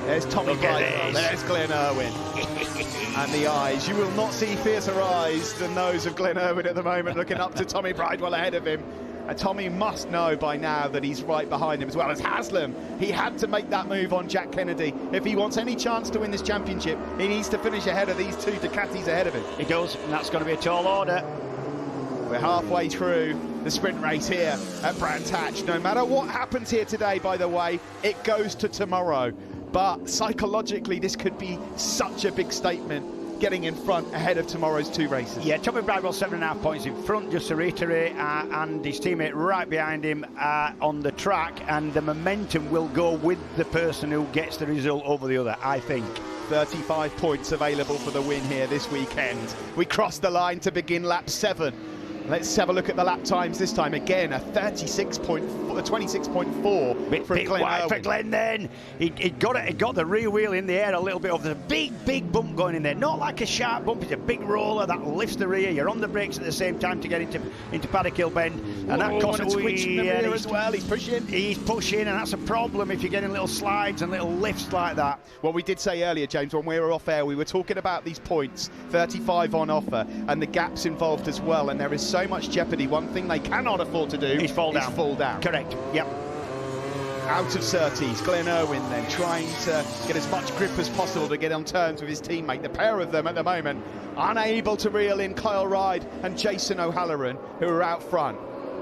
There's Tommy Bridewell, there's Glenn Irwin. And the eyes, you will not see fiercer eyes than those of Glenn Irwin at the moment, looking up to Tommy Bridewell ahead of him. And Tommy must know by now that he's right behind him, as well as Haslam. He had to make that move on Jack Kennedy. If he wants any chance to win this championship, he needs to finish ahead of these two Ducatis ahead of him. He does, and that's going to be a tall order. We're halfway through the sprint race here at Brands Hatch. No matter what happens here today, by the way, it goes to tomorrow. But psychologically, this could be such a big statement, getting in front ahead of tomorrow's two races. Yeah, Tommy Bridewell 7.5 points in front, just to reiterate, and his teammate right behind him on the track, and the momentum will go with the person who gets the result over the other, I think. 35 points available for the win here this weekend. We cross the line to begin lap 7. Let's have a look at the lap times this time. Again, a 26.4 bit wide for Glenn then. He got the rear wheel in the air a little bit of the big bump going in there. Not like a sharp bump, it's a big roller that lifts the rear. You're on the brakes at the same time to get into Paddock Hill Bend. And that causes switching the rear as well. He's pushing. He's pushing, and that's a problem if you're getting little slides and little lifts like that. Well, we did say earlier, James, when we were off air, we were talking about these points, 35 on offer, and the gaps involved as well, and there is so much jeopardy. One thing they cannot afford to do is fall down. Correct, yep. Out of Surtees, Glenn Irwin then trying to get as much grip as possible to get on terms with his teammate. The pair of them at the moment unable to reel in Kyle Ryde and Jason O'Halloran, who are out front,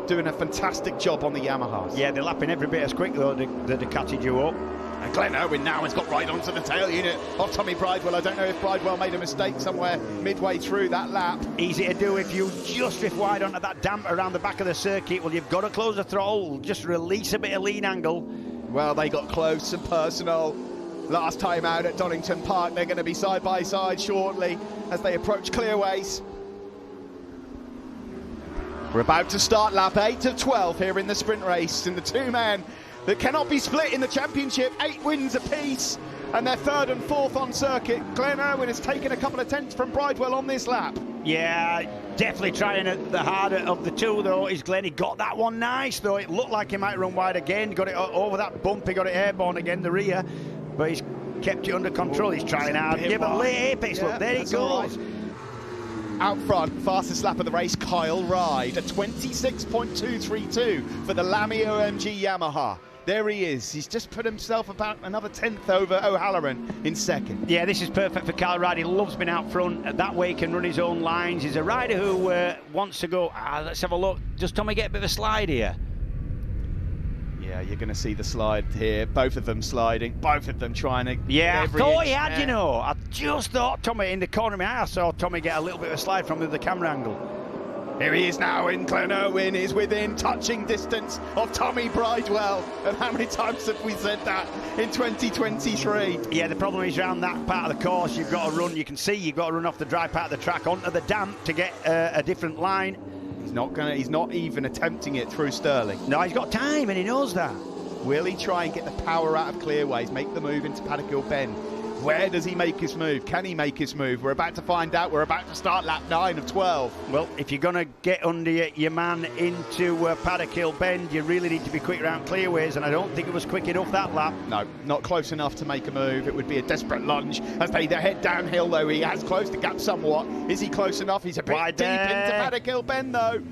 doing a fantastic job on the Yamahas. Yeah, they're lapping every bit as quick though, the Ducati duo. And Glenn Irwin now has got right onto the tail unit of Tommy Bridewell. I don't know if Bridewell made a mistake somewhere midway through that lap. Easy to do if you just drift wide onto that damp around the back of the circuit. Well, you've got to close the throttle, just release a bit of lean angle. Well, they got close and personal last time out at Donington Park. They're going to be side by side shortly as they approach Clearways. We're about to start lap 8 of 12 here in the sprint race, and the two men that cannot be split in the championship, 8 wins apiece, and they're 3rd and 4th on circuit. Glenn Irwin has taken a couple of tenths from Bridewell on this lap. Yeah, definitely trying the harder of the two though is Glenn. He got that one nice though. It looked like he might run wide again, got it over that bump, he got it airborne again, the rear, but he's kept it under control. He's trying hard. Yeah, but late apex, look, there he goes. Right. Out front, fastest lap of the race, Kyle Ryde, a 26.232 for the Lamy OMG Yamaha. There he is. He's just put himself about another tenth over O'Halloran in second. Yeah, this is perfect for Kyle Ryde. He loves being out front. That way he can run his own lines. He's a rider who wants to go, let's have a look. Does Tommy get a bit of a slide here? Yeah, you're going to see the slide here. Both of them sliding. Both of them trying to... Yeah, I thought he had, you know. I just thought Tommy, in the corner of my eye, I saw Tommy get a little bit of a slide from the camera angle. Here he is now, and Glenn Irwin is within touching distance of Tommy Bridewell. And how many times have we said that in 2023? Yeah, the problem is around that part of the course, you've got to run, you can see you've got to run off the dry part of the track onto the damp to get a different line. He's not even attempting it through Stirling. No, he's got time and he knows that. Will he try and get the power out of Clearways, make the move into Paddock Hill Bend? Where does he make his move? Can he make his move? We're about to find out. We're about to start lap 9 of 12. Well, if you're going to get under your man into Paddock Hill Bend, you really need to be quick around Clearways, and I don't think it was quick enough that lap. No, not close enough to make a move. It would be a desperate lunge as they head downhill, though. He has closed the gap somewhat. Is he close enough? He's a bit deep into Paddock Hill Bend, though.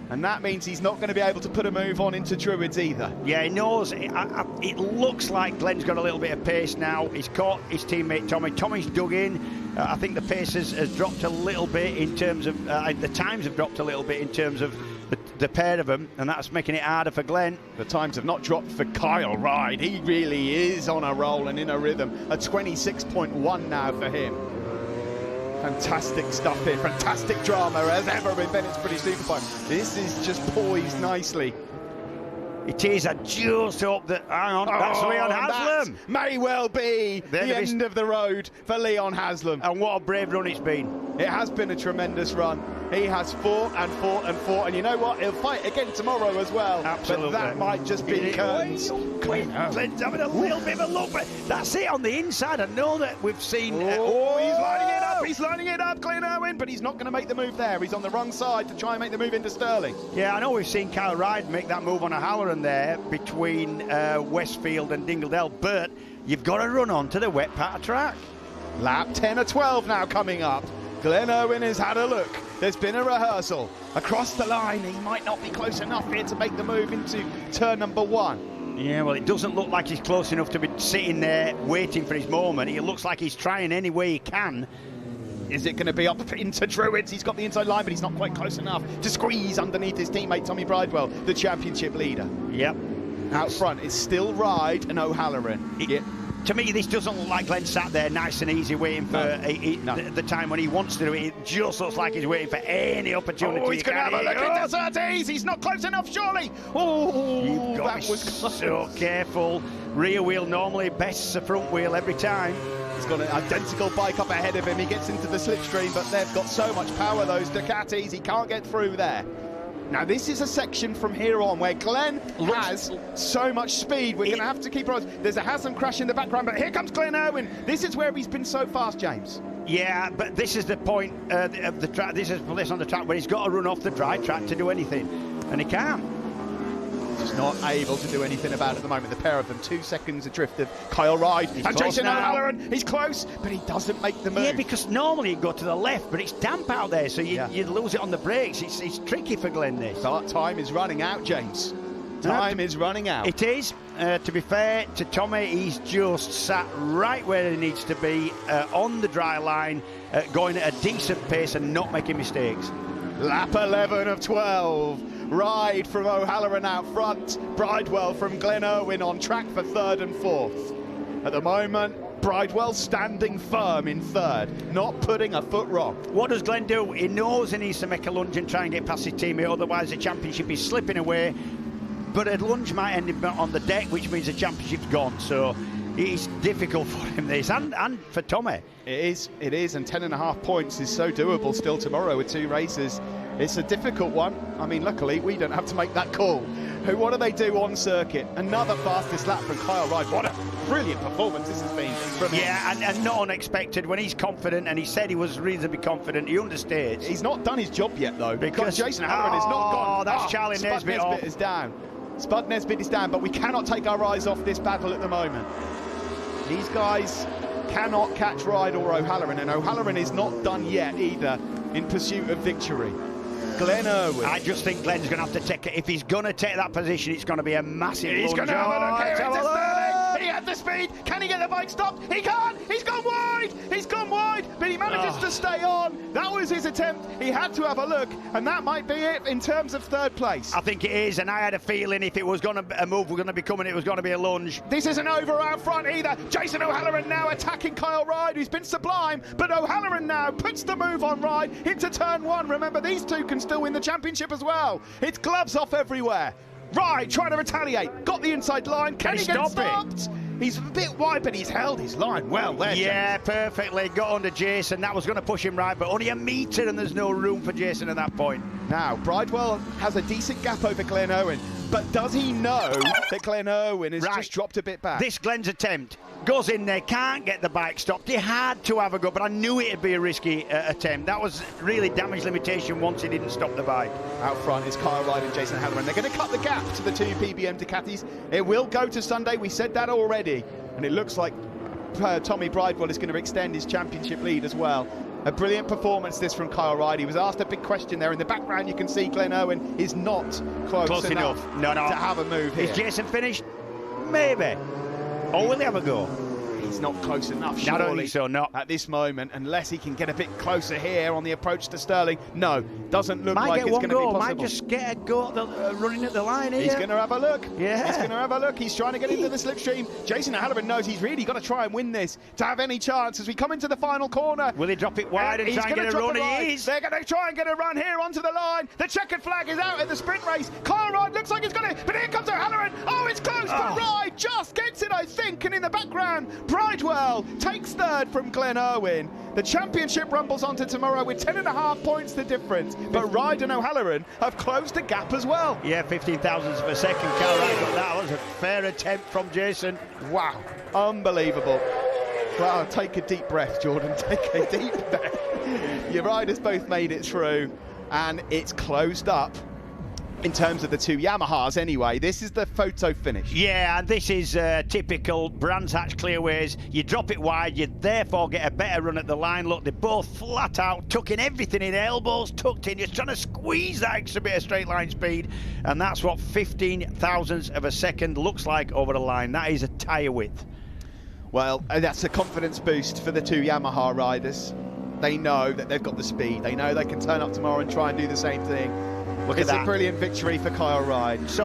And that means he's not going to be able to put a move on into Druids either. Yeah, he knows. It looks like Glenn's got a little bit of pace now. He's caught his teammate Tommy. Tommy's dug in. I think the pace has dropped a little bit in terms of... the times have dropped a little bit in terms of the pair of them, and that's making it harder for Glenn. The times have not dropped for Kyle Ryde. He really is on a roll and in a rhythm. A 26.1 now for him. Fantastic stuff here, fantastic drama as ever in Bennett's British Superbikes. This is just poised nicely. It is. I just hope that... Hang on, that's Leon Haslam. May well be the end of the road for Leon Haslam. And what a brave run it's been. It has been a tremendous run. He has fought and fought and fought, and you know what? He'll fight again tomorrow as well. Absolutely. But that might just be curtains. Glenn's having a little bit of a look, but that's it on the inside. I know that we've seen... he's lining it up. He's lining it up, Glenn Irwin, but he's not going to make the move there. He's on the wrong side to try and make the move into Stirling. Yeah, I know we've seen Kyle Ryde make that move on O'Halloran there between Westfield and Dingledale, but you've got to run on to the wet part of track. Lap 10 or 12 now coming up. Glenn Irwin has had a look. There's been a rehearsal. Across the line, he might not be close enough here to make the move into turn number 1. Yeah, well, it doesn't look like he's close enough to be sitting there waiting for his moment. It looks like he's trying any way he can. Is it going to be up into Druids? He's got the inside line, but he's not quite close enough to squeeze underneath his teammate Tommy Bridewell, the championship leader. Yep. Out front, it's still Ride and O'Halloran. To me, this doesn't look like Glenn sat there nice and easy waiting for the time when he wants to do it. It just looks like he's waiting for any opportunity. Oh, he's going to have a look at Surtees. He's not close enough, surely. Oh, that was so careful. Rear wheel normally bests the front wheel every time. He's got an identical bike up ahead of him. He gets into the slipstream, but they've got so much power, those Ducatis, he can't get through there. Now, this is a section from here on where Glenn has so much speed. We're going to have to keep our eyes. There's a Haslam crash in the background, but here comes Glenn Irwin. This is where he's been so fast, James. Yeah, but this is the point of the track. This is the place on the track where he's got to run off the dry track to do anything, and he can't. Just not able to do anything about it at the moment. The pair of them, 2 seconds adrift of Kyle Ride and Jason O'Halloran. He's close, but he doesn't make the move. Yeah, because normally he'd go to the left, but it's damp out there, so you'd lose it on the brakes. It's tricky for Glenn, this. Time is running out, James. Time is running out. It is. To be fair to Tommy, he's just sat right where he needs to be, on the dry line, going at a decent pace and not making mistakes. Lap 11 of 12. Ride from O'Halloran out front. Bridewell from Glenn Irwin on track for 3rd and 4th. At the moment, Bridewell standing firm in 3rd, not putting a foot wrong. What does Glenn do? He knows he needs to make a lunge and try and get past his teammate, otherwise the championship is slipping away. But a lunge might end up on the deck, which means the championship's gone. So it's difficult for him, this, and for Tommy. It is, and 10.5 points is so doable still tomorrow with 2 races. It's a difficult one. I mean, luckily, we don't have to make that call. What do they do on circuit? Another fastest lap from Kyle Ride. What a brilliant performance this has been from him. Yeah, and not unexpected. When he's confident, and he said he was reasonably confident, he understates. He's not done his job yet, though, because Jason O'Halloran is not gone. Oh, that's Charlie Nesbitt off. is down. Spud Nesbitt is down, but we cannot take our eyes off this battle at the moment. These guys cannot catch Ride or O'Halloran, and O'Halloran is not done yet either in pursuit of victory. Glenn Irwin. I just think Glenn's going to have to take it. If he's going to take that position, it's going to be a massive lunge. He's going to have a look here into Sterling. He had the speed. Can he get the bike stopped? He can't. He's gone wide. He's gone wide, but he manages to stay on. That was his attempt. He had to have a look, and that might be it in terms of 3rd place. I think it is, and I had a feeling if it was going to a move, we're going to be coming, it was going to be a lunge. This isn't over out front either. Jason O'Halloran now attacking Kyle Ride, who's been sublime, but O'Halloran now puts the move on Ride into turn 1. Remember, these two can still win the championship as well. It's gloves off everywhere. Ride trying to retaliate. Got the inside line. Can he get stopped? He's a bit wide, but he's held his line well there. Yeah, perfectly. Got under Jason. That was going to push him right, but only a metre, and there's no room for Jason at that point. Now, Bridewell has a decent gap over Glenn Irwin, but does he know that Glenn Irwin has just dropped a bit back? This Glenn's attempt goes in there, can't get the bike stopped. He had to have a go, but I knew it'd be a risky attempt. That was really damage limitation once he didn't stop the bike. Out front is Kyle Ride and Jason O'Halloran. They're going to cut the gap to the 2 PBM Ducatis. It will go to Sunday. We said that already. And it looks like Tommy Bridewell is going to extend his championship lead as well. A brilliant performance this from Kyle Ride. He was asked a big question there. In the background you can see Glenn Irwin is not close enough to have a move here. Is Jason finished? Maybe. Or will he have a go? He's not close enough, surely. I don't think so, no. At this moment, unless he can get a bit closer here on the approach to Sterling. No, doesn't look like it's going to be possible. Might just get a go running at the line here. He's going to have a look. Yeah. He's going to have a look. He's trying to get into the slipstream. Jason O'Halloran knows he's really got to try and win this to have any chance as we come into the final corner. Will he drop it wide and try and get a run? He is. They're going to try and get a run here onto the line. The checkered flag is out in the sprint race. Kyle Ride looks like he's going to, but here comes O'Halloran. Oh, it's close, but Ride just gets it, I think. And in the background, Bridewell takes 3rd from Glenn Irwin. The championship rumbles onto tomorrow with 10.5 points the difference, but Ride and O'Halloran have closed the gap as well. Yeah, 15 thousandths of a second. Kyle Ride got that. That was a fair attempt from Jason. Wow, unbelievable. Well, take a deep breath, Jordan. Take a deep breath. Your riders both made it through, and it's closed up. in terms of the two Yamahas anyway. This is the photo finish. Yeah, and this is typical Brands Hatch clearways. You drop it wide, you therefore get a better run at the line. Look, they're both flat out, tucking everything in, elbows tucked in, just trying to squeeze that extra bit of straight line speed, and that's what 15 thousandths of a second looks like over the line. That is a tyre width. Well, that's a confidence boost for the two Yamaha riders. They know that they've got the speed. They know they can turn up tomorrow and try and do the same thing. Look at that. It's a brilliant victory for Kyle Ryde. So